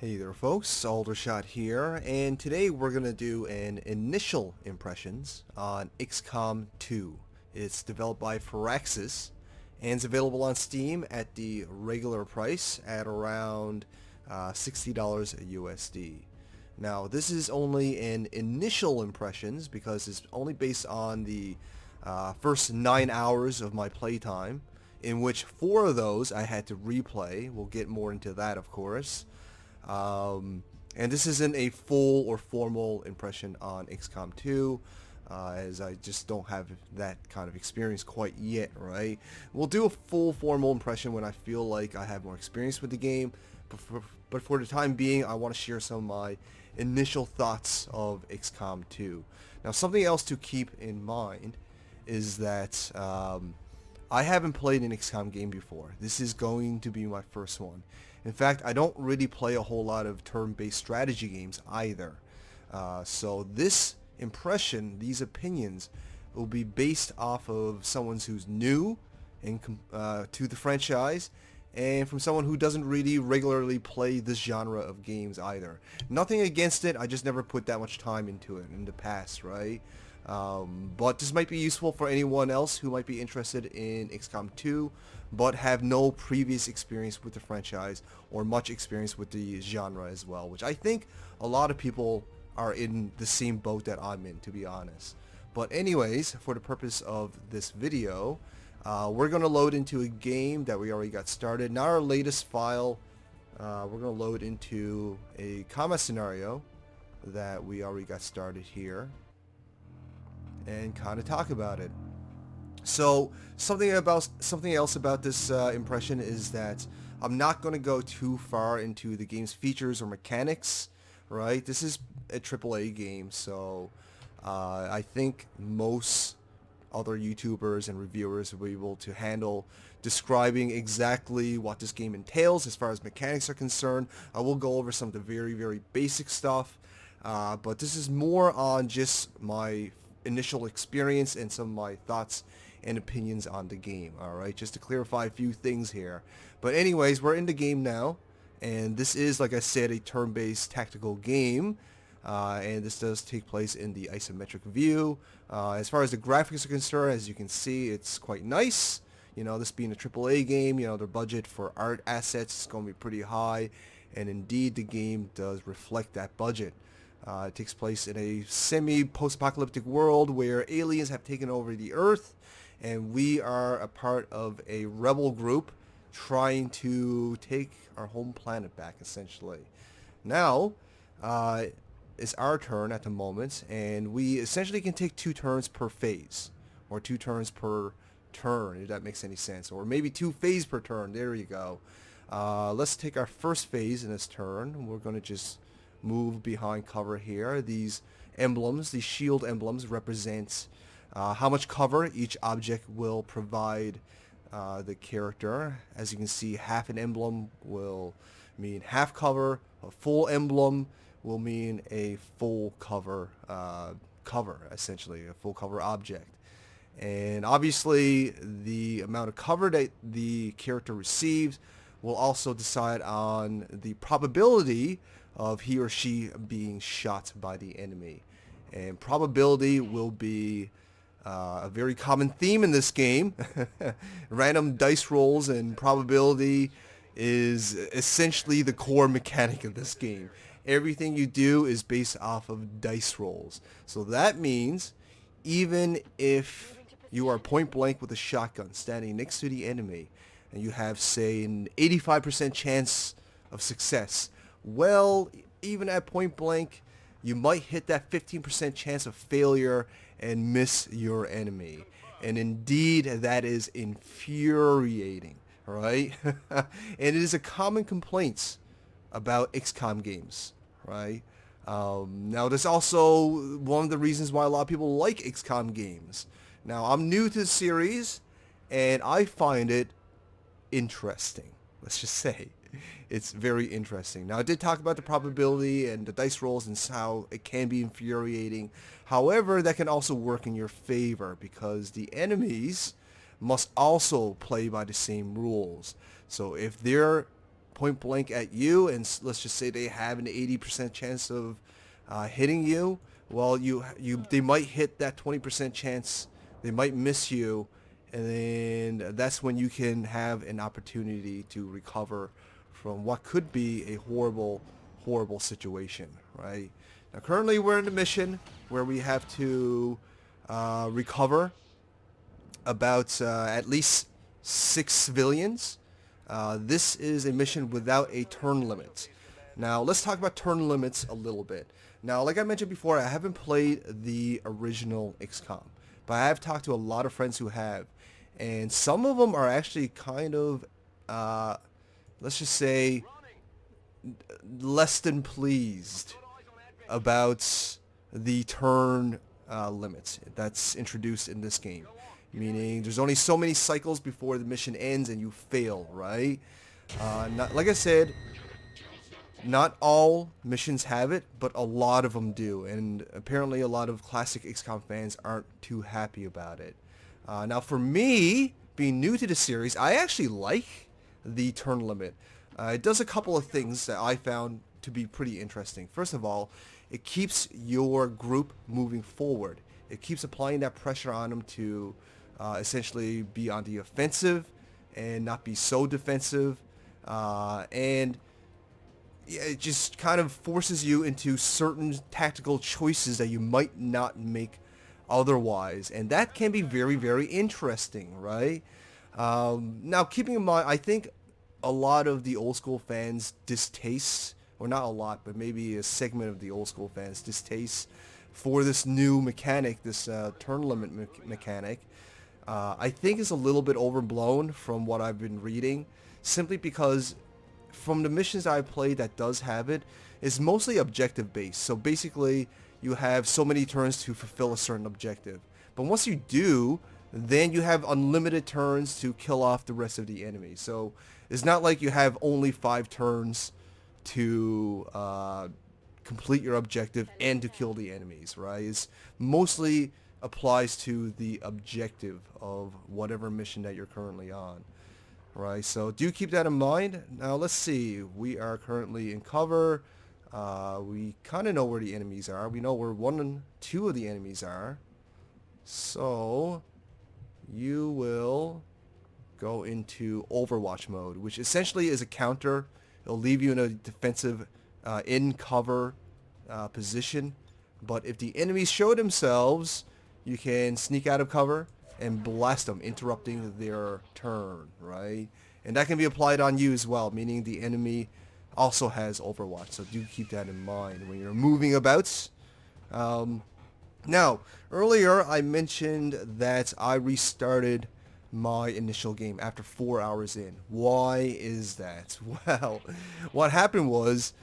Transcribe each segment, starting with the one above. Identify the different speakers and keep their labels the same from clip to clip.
Speaker 1: Hey there folks, Aldershot here, and today we're going to do an initial impressions on XCOM 2. It's developed by Firaxis, and it's available on Steam at the regular price at around $60 USD. Now this is only an initial impressions because it's only based on the first 9 hours of my playtime, in which 4 of those I had to replay. We'll get more into that, of course. And this isn't a full or formal impression on XCOM 2, as I just don't have that kind of experience quite yet, right? We'll do a full formal impression when I feel like I have more experience with the game, but for the time being, I want to share some of my initial thoughts of XCOM 2. Now, something else to keep in mind is that I haven't played an XCOM game before. This is going to be my first one. In fact, I don't really play a whole lot of turn-based strategy games either. So this impression, these opinions, will be based off of someone who's new to the franchise, and from someone who doesn't really regularly play this genre of games either. Nothing against it, I just never put that much time into it in the past, right? But this might be useful for anyone else who might be interested in XCOM 2 but have no previous experience with the franchise or much experience with the genre as well, which I think a lot of people are in the same boat that I'm in, to be honest. But anyways, for the purpose of this video, we're going to load into a game that we already got started. Not our latest file. We're going to load into a combat scenario that we already got started here and kind of talk about it. So something else about this impression is that I'm not going to go too far into the game's features or mechanics, right? This is a AAA game, so I think most other YouTubers and reviewers will be able to handle describing exactly what this game entails as far as mechanics are concerned. I will go over some of the very, very basic stuff, but this is more on just my initial experience and some of my thoughts and opinions on the game. Alright, just to clarify a few things here. But anyways, we're in the game now, and this is, like I said, a turn-based tactical game, and this does take place in the isometric view. As far as the graphics are concerned, as you can see, it's quite nice. You know, this being a AAA game, you know, the budget for art assets is going to be pretty high, and indeed the game does reflect that budget. It takes place in a semi-post-apocalyptic world where aliens have taken over the Earth, and we are a part of a rebel group trying to take our home planet back, essentially. Now, it's our turn at the moment, and we essentially can take 2 turns per phase, or 2 turns per turn, if that makes any sense, or maybe 2 phases per turn. There you go. Let's take our first phase in this turn. We're going to just move behind cover here. These emblems, these shield emblems, represent how much cover each object will provide the character. As you can see, half an emblem will mean half cover. A full emblem will mean a full cover, essentially, a full cover object. And obviously, the amount of cover that the character receives will also decide on the probability of he or she being shot by the enemy. And probability will be a very common theme in this game. Random dice rolls and probability is essentially the core mechanic of this game. Everything you do is based off of dice rolls. So that means even if you are point blank with a shotgun standing next to the enemy and you have, say, an 85% chance of success, well, even at point blank, you might hit that 15% chance of failure and miss your enemy. And indeed, that is infuriating, right? And it is a common complaint about XCOM games, right? Now, there's also one of the reasons why a lot of people like XCOM games. Now, I'm new to the series, and I find it interesting. Let's just say. It's very interesting. Now, I did talk about the probability and the dice rolls and how it can be infuriating. However, that can also work in your favor because the enemies must also play by the same rules. So if they're point blank at you, and let's just say they have an 80% chance of hitting you, well, they might hit that 20% chance. They might miss you, and then that's when you can have an opportunity to recover from what could be a horrible, horrible situation, right? Now, currently we're in a mission where we have to recover about at least 6 civilians. This is a mission without a turn limit. Now, let's talk about turn limits a little bit. Now, like I mentioned before, I haven't played the original XCOM, but I have talked to a lot of friends who have, and some of them are actually kind of, let's just say, less than pleased about the turn limit that's introduced in this game. Meaning there's only so many cycles before the mission ends and you fail, right? Like I said, not all missions have it, but a lot of them do. And apparently a lot of classic XCOM fans aren't too happy about it. Now for me, being new to the series, I actually like the turn limit. It does a couple of things that I found to be pretty interesting. First of all, it keeps your group moving forward. It keeps applying that pressure on them to essentially be on the offensive and not be so defensive. And yeah, it just kind of forces you into certain tactical choices that you might not make otherwise. And that can be very, very interesting, right? Now, keeping in mind, I think a lot of the old school fans distaste, or not a lot, but maybe a segment of the old school fans distaste for this new mechanic, this turn limit mechanic. I think is a little bit overblown from what I've been reading, simply because from the missions I've played that does have it, it's mostly objective based. So basically, you have so many turns to fulfill a certain objective. But once you do, then you have unlimited turns to kill off the rest of the enemy. So it's not like you have only 5 turns to complete your objective and to kill the enemies, right? It's mostly applies to the objective of whatever mission that you're currently on, right? So do keep that in mind. Now let's see, we are currently in cover. We kind of know where the enemies are. We know where 1 and 2 of the enemies are. So you will go into Overwatch mode, which essentially is a counter. It'll leave you in a defensive in cover position, but if the enemies show themselves, you can sneak out of cover and blast them, interrupting their turn, right? And that can be applied on you as well, meaning the enemy also has Overwatch, so do keep that in mind when you're moving about. Now, earlier I mentioned that I restarted my initial game after 4 hours in. Why is that? Well, what happened was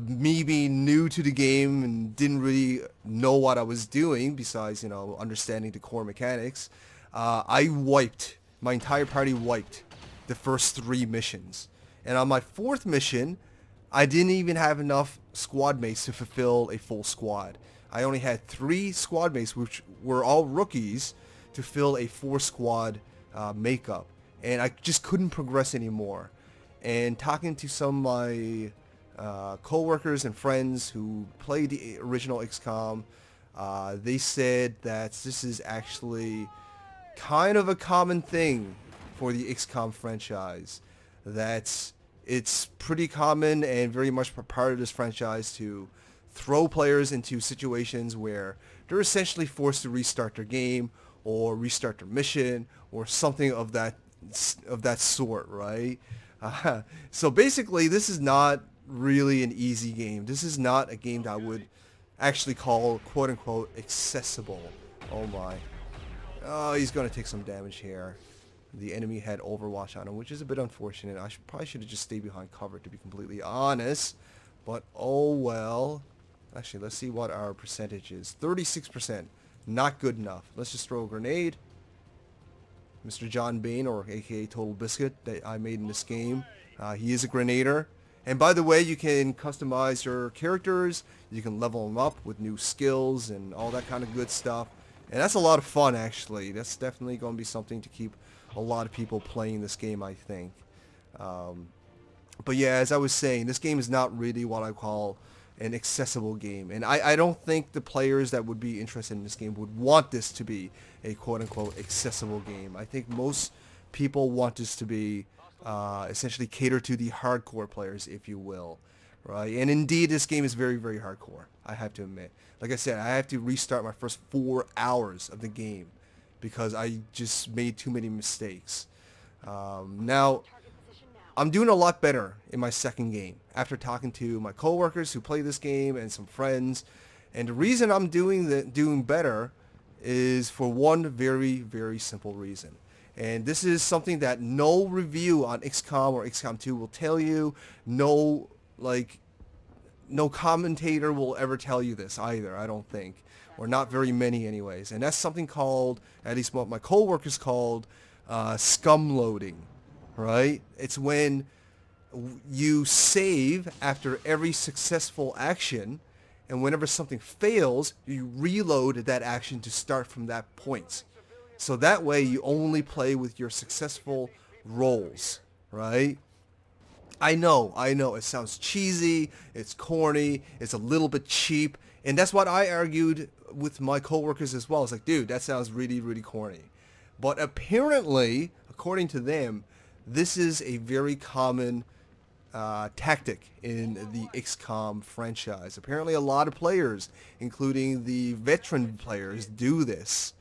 Speaker 1: me being new to the game and didn't really know what I was doing besides, you know, understanding the core mechanics. I wiped, my entire party wiped the first 3 missions. And on my 4th mission, I didn't even have enough squad mates to fulfill a full squad. I only had 3 squad mates, which were all rookies, to fill a 4 squad makeup, and I just couldn't progress anymore. And talking to some of my co-workers and friends who played the original XCOM, they said that this is actually kind of a common thing for the XCOM franchise. That it's pretty common and very much part of this franchise to throw players into situations where they're essentially forced to restart their game or restart their mission or something of that sort, right? So basically, this is not really an easy game. This is not a game that I would actually call quote-unquote accessible. Oh my. Oh, he's going to take some damage here. The enemy had Overwatch on him, which is a bit unfortunate. I probably should have just stayed behind cover, to be completely honest. But oh well. Actually, let's see what our percentage is. 36%. Not good enough. Let's just throw a grenade. Mr. John Bain, or aka Total Biscuit, that I made in this game. He is a grenader. And by the way, you can customize your characters. You can level them up with new skills and all that kind of good stuff. And that's a lot of fun, actually. That's definitely going to be something to keep a lot of people playing this game, I think. But yeah, as I was saying, this game is not really what I call an accessible game. And I don't think the players that would be interested in this game would want this to be a quote-unquote accessible game. I think most people want this to be essentially cater to the hardcore players, if you will. Right? And indeed, this game is very, very hardcore, I have to admit. Like I said, I have to restart my first 4 hours of the game because I just made too many mistakes. Now, I'm doing a lot better in my second game after talking to my coworkers who play this game and some friends. And the reason I'm doing better is for one very, very simple reason. And this is something that no review on XCOM or XCOM 2 will tell you. No commentator will ever tell you this either, I don't think. Or not very many anyways. And that's something called, at least what my coworkers called, scum loading. Right? It's when you save after every successful action, and whenever something fails, you reload that action to start from that point. So that way you only play with your successful rolls, right? I know, it sounds cheesy, it's corny, it's a little bit cheap, and that's what I argued with my coworkers as well. It's like, dude, that sounds really, really corny. But apparently, according to them, this is a very common tactic in the XCOM franchise. Apparently a lot of players, including the veteran players, do this.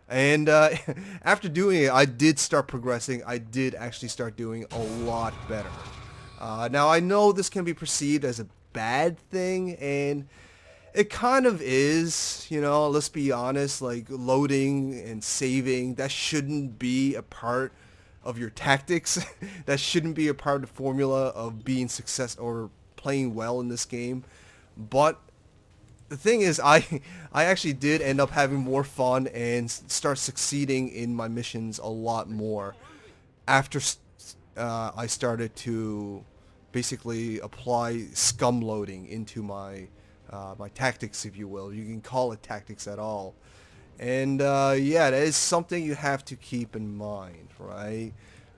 Speaker 1: And after doing it, I did start progressing. I did actually start doing a lot better. Now, I know this can be perceived as a bad thing, and it kind of is, you know, let's be honest, like loading and saving, that shouldn't be a part of your tactics. That shouldn't be a part of the formula of being success or playing well in this game. But the thing is, I actually did end up having more fun and start succeeding in my missions a lot more after I started to basically apply scum loading into my my tactics, if you will. You can call it tactics at all. And yeah, that is something you have to keep in mind, right?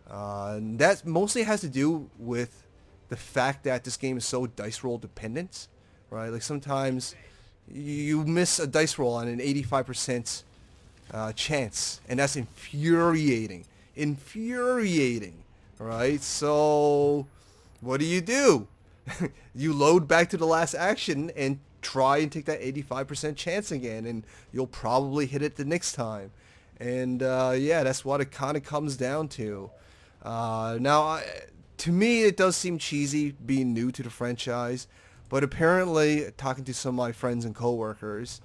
Speaker 1: That mostly has to do with the fact that this game is so dice roll dependent, right? Like sometimes you miss a dice roll on an 85% chance, and that's infuriating. Infuriating, right? So what do? You load back to the last action and try and take that 85% chance again, and you'll probably hit it the next time. And yeah, that's what it kind of comes down to. Now, to me, it does seem cheesy being new to the franchise, but apparently, talking to some of my friends and coworkers,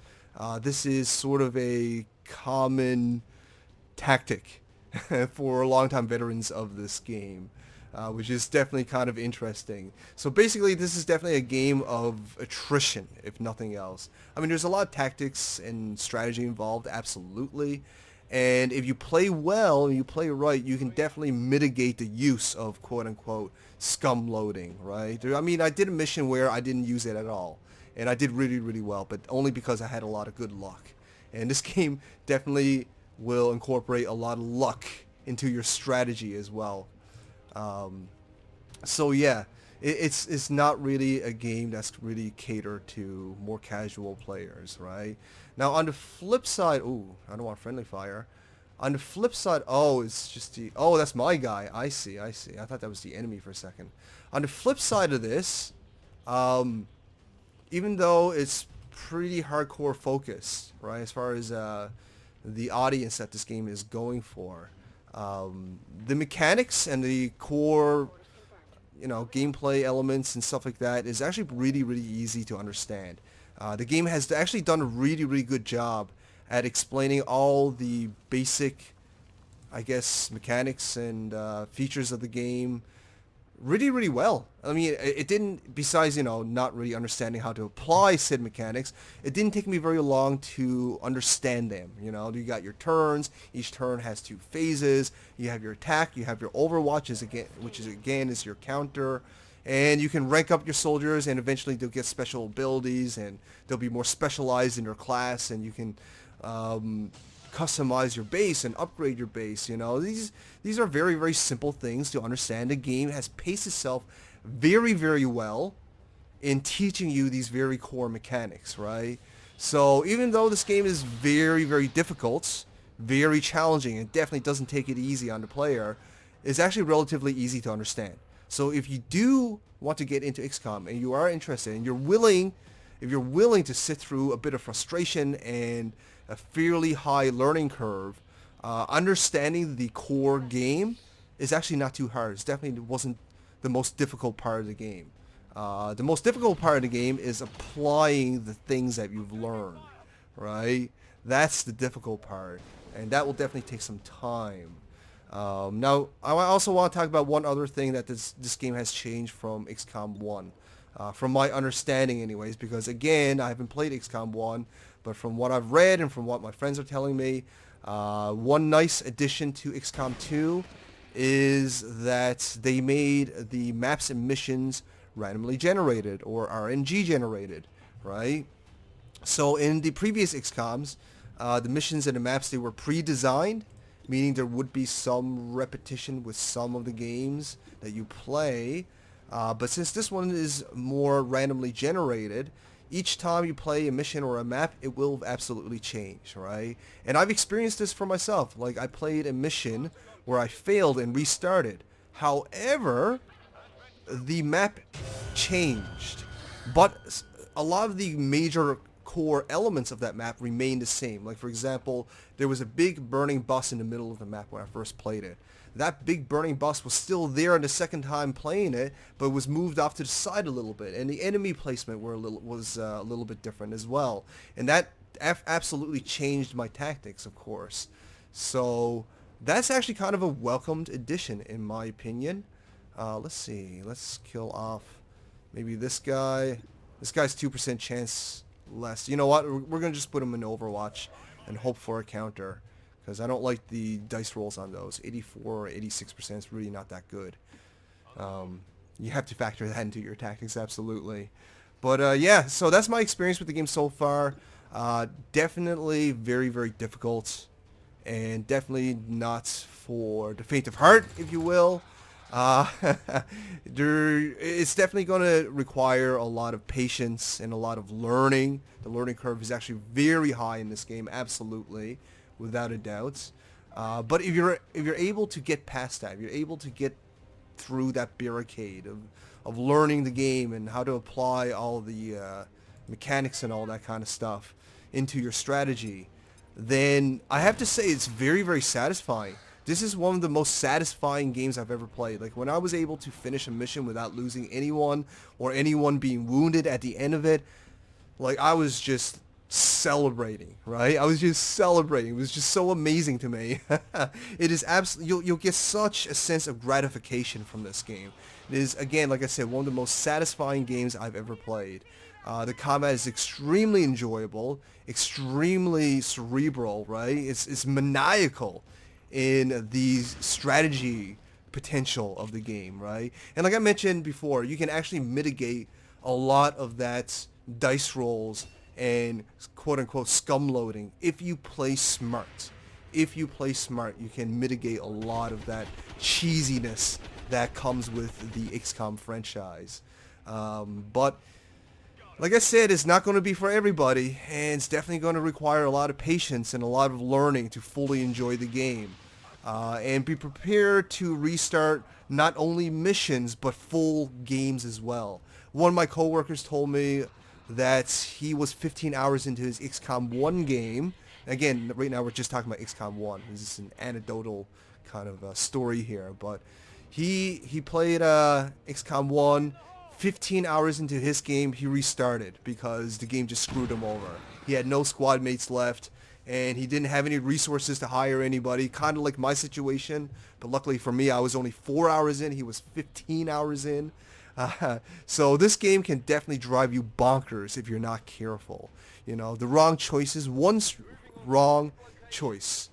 Speaker 1: this is sort of a common tactic for longtime veterans of this game. Which is definitely kind of interesting. So basically, this is definitely a game of attrition, if nothing else. I mean, there's a lot of tactics and strategy involved, absolutely. And if you play well and you play right, you can definitely mitigate the use of quote-unquote scum loading, right? I mean, I did a mission where I didn't use it at all. And I did really, really well, but only because I had a lot of good luck. And this game definitely will incorporate a lot of luck into your strategy as well. So yeah, it's not really a game that's really catered to more casual players, right? Now on the flip side, ooh, I don't want friendly fire. On the flip side, oh, it's just oh, that's my guy. I see. I thought that was the enemy for a second. On the flip side of this, even though it's pretty hardcore focused, right, as far as the audience that this game is going for. The mechanics and the core, you know, gameplay elements and stuff like that is actually really, really easy to understand. The game has actually done a really, really good job at explaining all the basic, I guess, mechanics and features of the game really, really well. I mean, it didn't, besides, you know, not really understanding how to apply said mechanics, it didn't take me very long to understand them. You know, you got your turns, each turn has 2 phases, you have your attack, you have your Overwatch, which is again is your counter, and you can rank up your soldiers, and eventually they'll get special abilities, and they'll be more specialized in your class, and you can customize your base and upgrade your base. You know, these are very, very simple things to understand. The game has paced itself very, very well in teaching you these very core mechanics, right? So even though this game is very, very difficult, very challenging, and definitely doesn't take it easy on the player, it's actually relatively easy to understand. So if you do want to get into XCOM and you are interested and if you're willing to sit through a bit of frustration and a fairly high learning curve, understanding the core game is actually not too hard. It definitely wasn't the most difficult part of the game. The most difficult part of the game is applying the things that you've learned, right? That's the difficult part, and that will definitely take some time. Now, I also want to talk about one other thing that this game has changed from XCOM 1. From my understanding anyways, because again, I haven't played XCOM 1, but from what I've read and from what my friends are telling me, one nice addition to XCOM 2 is that they made the maps and missions randomly generated or RNG generated, right? So in the previous XCOMs, the missions and the maps, they were pre-designed, meaning there would be some repetition with some of the games that you play. But since this one is more randomly generated, each time you play a mission or a map, it will absolutely change, right? And I've experienced this for myself. Like, I played a mission where I failed and restarted. However, the map changed, but a lot of the major core elements of that map remain the same. Like, for example, there was a big burning bus in the middle of the map when I first played it. That big burning bus was still there in the second time playing it, but was moved off to the side a little bit, and the enemy placement was a little bit different as well. And that absolutely changed my tactics, of course. So that's actually kind of a welcomed addition, in my opinion. Let's see. Let's kill off maybe this guy. This guy's 2% chance less. You know what? We're going to just put him in Overwatch and hope for a counter, because I don't like the dice rolls on those. 84 or 86% is really not that good. You have to factor that into your tactics, absolutely. But yeah, so that's my experience with the game so far. Definitely very, very difficult, and definitely not for the faint of heart, if you will. It's definitely going to require a lot of patience and a lot of learning. The learning curve is actually very high in this game, absolutely, without a doubt. But if you're able to get past that, if you're able to get through that barricade of learning the game and how to apply all the mechanics and all that kind of stuff into your strategy, then I have to say it's very, very satisfying. This is one of the most satisfying games I've ever played. Like, when I was able to finish a mission without losing anyone or anyone being wounded at the end of it, like, I was just celebrating, right? I was just celebrating. It was just so amazing to me. It is absolutely, you'll get such a sense of gratification from this game. It is, again, like I said, one of the most satisfying games I've ever played. The combat is extremely enjoyable, extremely cerebral, right? It's maniacal in the strategy potential of the game, right? And like I mentioned before, you can actually mitigate a lot of that dice rolls and quote-unquote scum loading if you play smart. If you play smart, you can mitigate a lot of that cheesiness that comes with the XCOM franchise. But like I said, it's not going to be for everybody, and it's definitely going to require a lot of patience and a lot of learning to fully enjoy the game. And be prepared to restart not only missions, but full games as well. One of my coworkers told me that he was 15 hours into his XCOM 1 game. Again, right now we're just talking about XCOM 1. This is an anecdotal kind of story here, but he played XCOM 1. 15 hours into his game, he restarted because the game just screwed him over. He had no squad mates left, and he didn't have any resources to hire anybody, kind of like my situation. But luckily for me, I was only 4 hours in. He was 15 hours in. So this game can definitely drive you bonkers if you're not careful. You know, the wrong choices, one wrong choice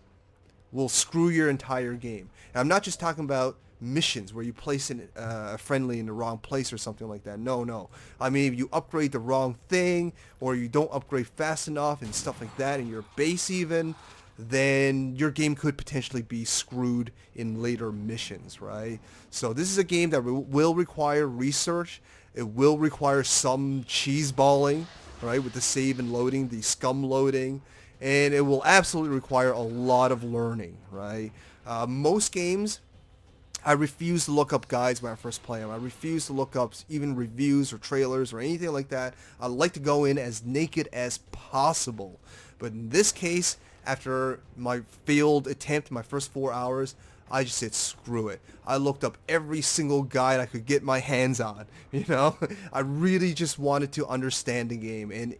Speaker 1: will screw your entire game. And I'm not just talking about missions where you place a friendly in the wrong place or something like that. No. I mean, if you upgrade the wrong thing, or you don't upgrade fast enough and stuff like that, and your base even, then your game could potentially be screwed in later missions, right? So this is a game that will require research. It will require some cheese balling, right, with the save and loading, the scum loading, and it will absolutely require a lot of learning, right? Most games, I refuse to look up guides when I first play them. I refuse to look up even reviews or trailers or anything like that. I like to go in as naked as possible. But in this case, after my failed attempt, my first 4 hours, I just said screw it. I looked up every single guide I could get my hands on, you know? I really just wanted to understand the game, and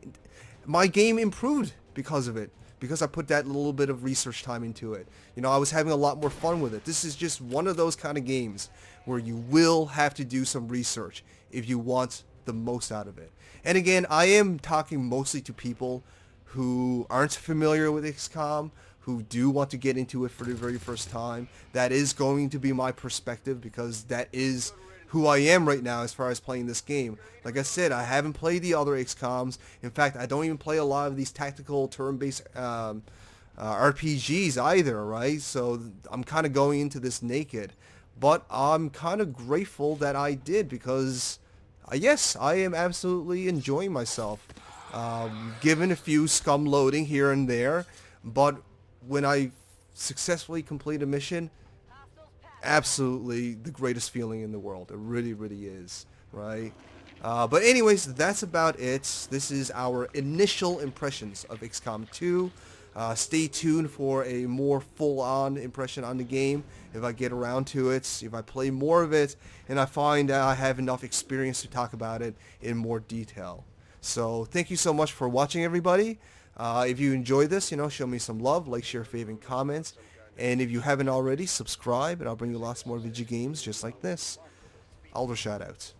Speaker 1: my game improved because of it. Because I put that little bit of research time into it. You know, I was having a lot more fun with it. This is just one of those kind of games where you will have to do some research if you want the most out of it. And again, I am talking mostly to people who aren't familiar with XCOM, who do want to get into it for the very first time. That is going to be my perspective because that is who I am right now as far as playing this game. Like I said, I haven't played the other XCOMs. In fact, I don't even play a lot of these tactical turn-based RPGs either, right? So I'm kind of going into this naked. But I'm kind of grateful that I did because, yes, I am absolutely enjoying myself. Given a few scum loading here and there, but when I successfully complete a mission, absolutely the greatest feeling in the world. It really, really is, right? But anyways, that's about it. This is our initial impressions of XCOM 2. Stay tuned for a more full-on impression on the game if I get around to it, if I play more of it, and I find that I have enough experience to talk about it in more detail. So thank you so much for watching, everybody. If you enjoyed this, show me some love, like, share, favorite, and comments. And if you haven't already, subscribe, and I'll bring you lots more video games just like this. Aldershot out.